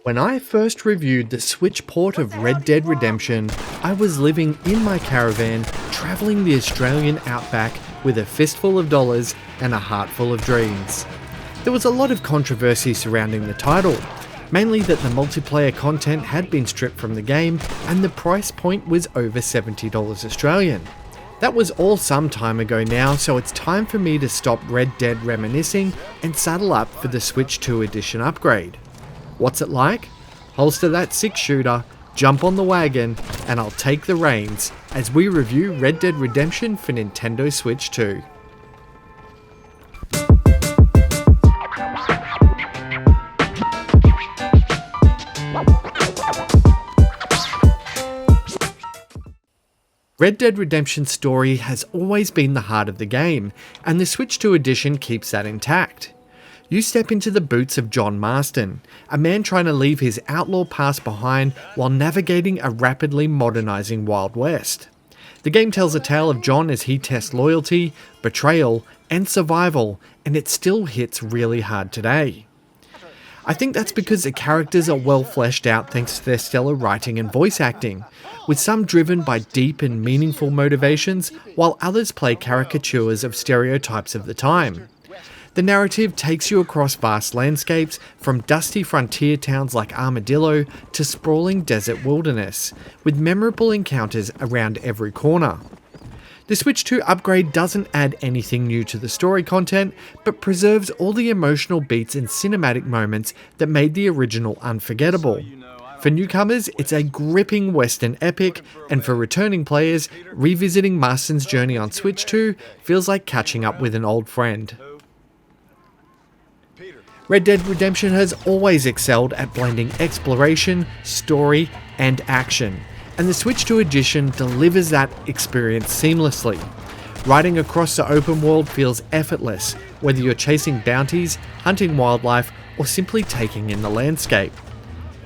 When I first reviewed the Switch port of Red Dead Redemption, I was living in my caravan, travelling the Australian outback with a fistful of dollars and a heart full of dreams. There was a lot of controversy surrounding the title, mainly that the multiplayer content had been stripped from the game and the price point was over $70 Australian. That was all some time ago now, so it's time for me to stop Red Dead reminiscing and saddle up for the Switch 2 edition upgrade. What's it like? Holster that 6-shooter, jump on the wagon, and I'll take the reins as we review Red Dead Redemption for Nintendo Switch 2. Red Dead Redemption's story has always been the heart of the game, and the Switch 2 edition keeps that intact. You step into the boots of John Marston, a man trying to leave his outlaw past behind while navigating a rapidly modernising Wild West. The game tells a tale of John as he tests loyalty, betrayal, and survival, and it still hits really hard today. I think that's because the characters are well fleshed out thanks to their stellar writing and voice acting, with some driven by deep and meaningful motivations, while others play caricatures of stereotypes of the time. The narrative takes you across vast landscapes, from dusty frontier towns like Armadillo to sprawling desert wilderness, with memorable encounters around every corner. The Switch 2 upgrade doesn't add anything new to the story content, but preserves all the emotional beats and cinematic moments that made the original unforgettable. For newcomers, it's a gripping western epic, and for returning players, revisiting Marston's journey on Switch 2 feels like catching up with an old friend. Red Dead Redemption has always excelled at blending exploration, story, and action, and the Switch 2 edition delivers that experience seamlessly. Riding across the open world feels effortless, whether you're chasing bounties, hunting wildlife, or simply taking in the landscape.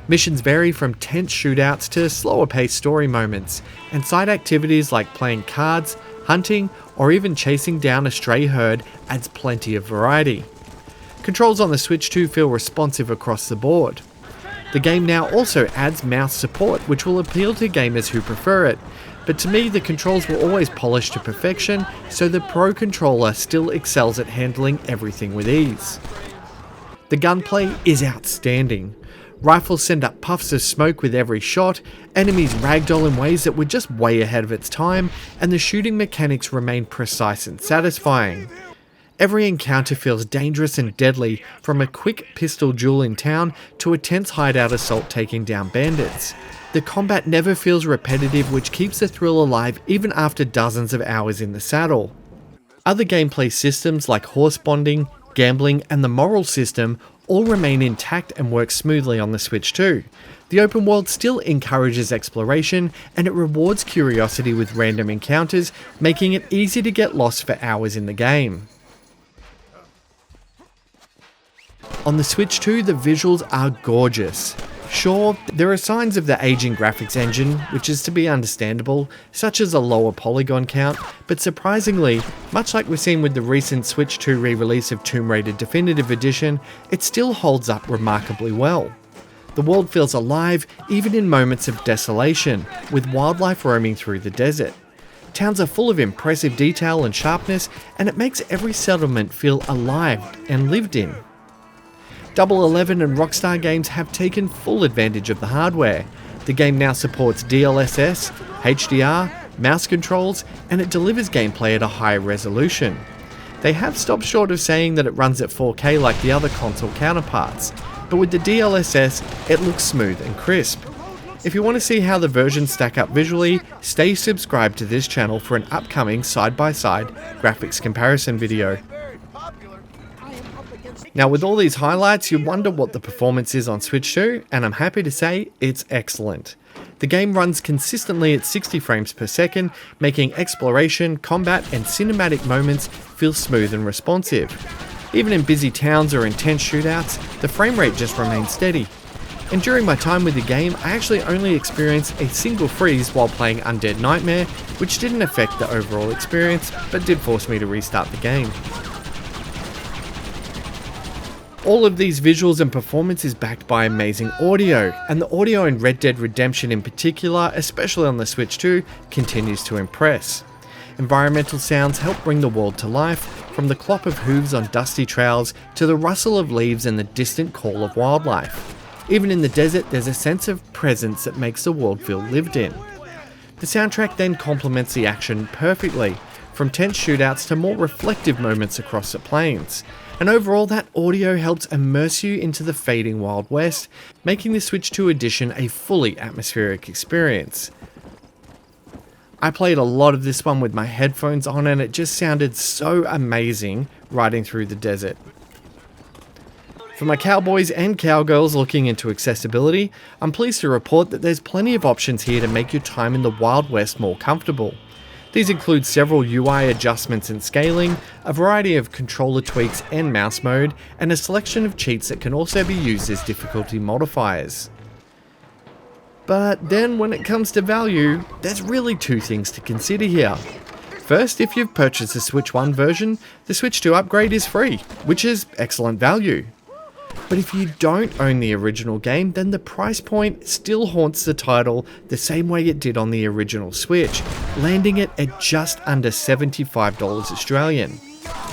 Missions vary from tense shootouts to slower paced story moments, and side activities like playing cards, hunting, or even chasing down a stray herd adds plenty of variety. Controls on the Switch 2 feel responsive across the board. The game now also adds mouse support, which will appeal to gamers who prefer it, but to me the controls were always polished to perfection, so the Pro Controller still excels at handling everything with ease. The gunplay is outstanding. Rifles send up puffs of smoke with every shot, enemies ragdoll in ways that were just way ahead of its time, and the shooting mechanics remain precise and satisfying. Every encounter feels dangerous and deadly, from a quick pistol duel in town to a tense hideout assault taking down bandits. The combat never feels repetitive, which keeps the thrill alive even after dozens of hours in the saddle. Other gameplay systems like horse bonding, gambling, and the moral system all remain intact and work smoothly on the Switch 2. The open world still encourages exploration, and it rewards curiosity with random encounters, making it easy to get lost for hours in the game. On the Switch 2, the visuals are gorgeous. Sure, there are signs of the aging graphics engine, which is to be understandable, such as a lower polygon count, but surprisingly, much like we've seen with the recent Switch 2 re-release of Tomb Raider Definitive Edition, it still holds up remarkably well. The world feels alive, even in moments of desolation, with wildlife roaming through the desert. Towns are full of impressive detail and sharpness, and it makes every settlement feel alive and lived in. 11 and Rockstar Games have taken full advantage of the hardware. The game now supports DLSS, HDR, mouse controls, and it delivers gameplay at a higher resolution. They have stopped short of saying that it runs at 4K like the other console counterparts, but with the DLSS, it looks smooth and crisp. If you want to see how the versions stack up visually, stay subscribed to this channel for an upcoming side-by-side graphics comparison video. Now, with all these highlights, you wonder what the performance is on Switch 2, and I'm happy to say it's excellent. The game runs consistently at 60 frames per second, making exploration, combat, and cinematic moments feel smooth and responsive. Even in busy towns or intense shootouts, the frame rate just remains steady. And during my time with the game, I actually only experienced a single freeze while playing Undead Nightmare, which didn't affect the overall experience, but did force me to restart the game. All of these visuals and performance is backed by amazing audio, and the audio in Red Dead Redemption in particular, especially on the Switch 2, continues to impress. Environmental sounds help bring the world to life, from the clop of hooves on dusty trails to the rustle of leaves and the distant call of wildlife. Even in the desert, there's a sense of presence that makes the world feel lived in. The soundtrack then complements the action perfectly, from tense shootouts to more reflective moments across the plains. And overall, that audio helps immerse you into the fading Wild West, making the Switch 2 edition a fully atmospheric experience. I played a lot of this one with my headphones on, and it just sounded so amazing riding through the desert. For my cowboys and cowgirls looking into accessibility, I'm pleased to report that there's plenty of options here to make your time in the Wild West more comfortable. These include several UI adjustments and scaling, a variety of controller tweaks and mouse mode, and a selection of cheats that can also be used as difficulty modifiers. But then when it comes to value, there's really two things to consider here. First, if you've purchased the Switch 1 version, the Switch 2 upgrade is free, which is excellent value. But if you don't own the original game, then the price point still haunts the title the same way it did on the original Switch, landing it at just under $75 Australian.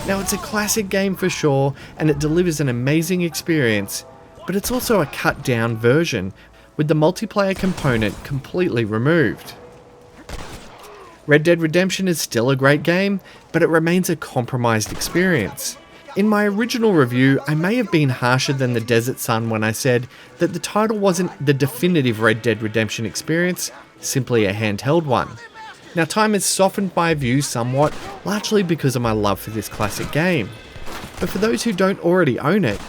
Now, it's a classic game for sure, and it delivers an amazing experience, but it's also a cut down version, with the multiplayer component completely removed. Red Dead Redemption is still a great game, but it remains a compromised experience. In my original review, I may have been harsher than the Desert Sun when I said that the title wasn't the definitive Red Dead Redemption experience, simply a handheld one. Now, time has softened my view somewhat, largely because of my love for this classic game. But for those who don't already own it,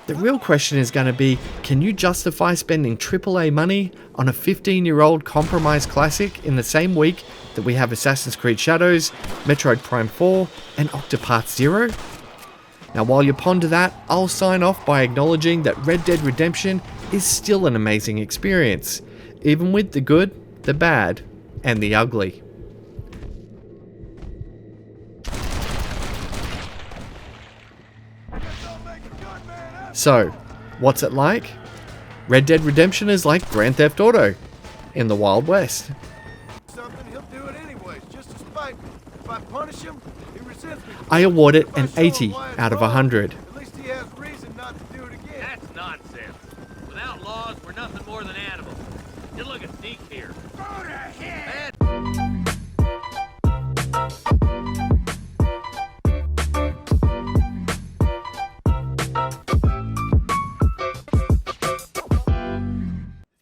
the real question is going to be, can you justify spending AAA money on a 15-year-old compromised classic in the same week that we have Assassin's Creed Shadows, Metroid Prime 4, and Octopath Zero? Now, while you ponder that, I'll sign off by acknowledging that Red Dead Redemption is still an amazing experience, even with the good, the bad, and the ugly. So, what's it like? Red Dead Redemption is like Grand Theft Auto in the Wild West. I award it an 80 out of 100. At least he has reason not to do it again. That's nonsense. Without laws, we're nothing more than animals. You look at Deke here. Go to hell!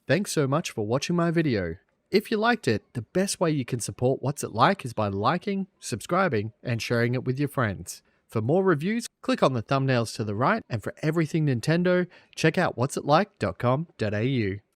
Thanks so much for watching my video. If you liked it, the best way you can support What's It Like is by liking, subscribing, and sharing it with your friends. For more reviews, click on the thumbnails to the right, and for everything Nintendo, check out whatsitlike.com.au.